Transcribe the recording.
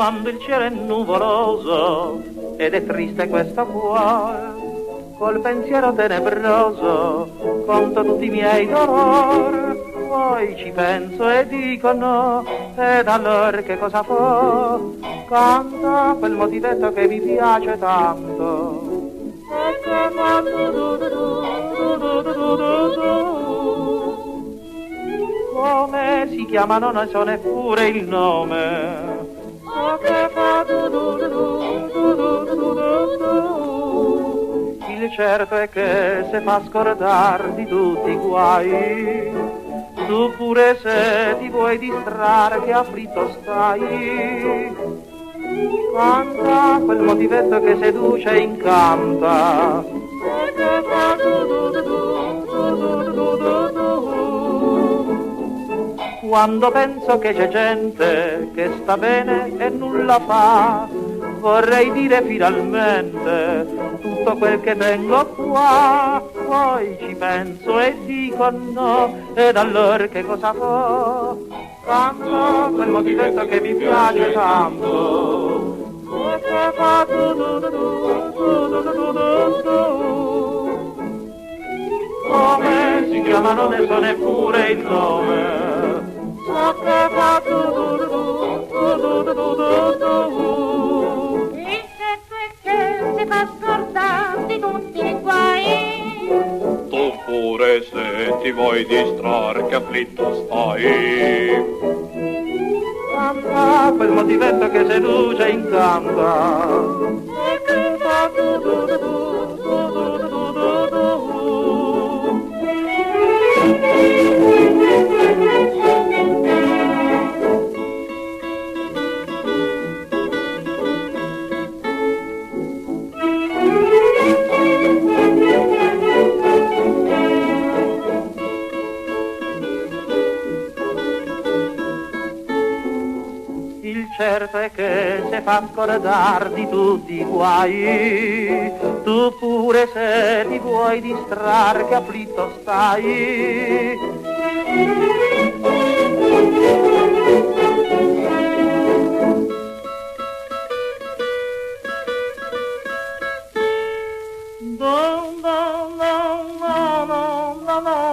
quando il cielo è nuvoloso ed è triste questo cuore, col pensiero tenebroso conto tutti i miei dolori, poi ci penso e dico no, ed allora che cosa fa? Canta quel motivetto che mi piace tanto. E che fa come si chiama non ne so neppure il nome. Che fa il certo è che se fa scordar di tutti i guai, tu pure se ti vuoi distrarre che afflitto stai, canta quel motivetto che seduce e incanta. Quando penso che c'è gente che sta bene e nulla fa, vorrei dire finalmente tutto quel che tengo qua, poi ci penso e dico no, ed allora che cosa fa? Canto quel motivetto che mi piace tanto. Come si chiama non ne so neppure il nome. Il certo è che si fa scordare di tutti i guai, tu pure se ti vuoi distrarre che afflitto stai, Canta quel motivetto che seduce e incanta. Il certo è che se fa scordar di tutti i guai, tu pure se ti vuoi distrarre che afflitto stai. Dum, dum, dum, dum, dum, dum.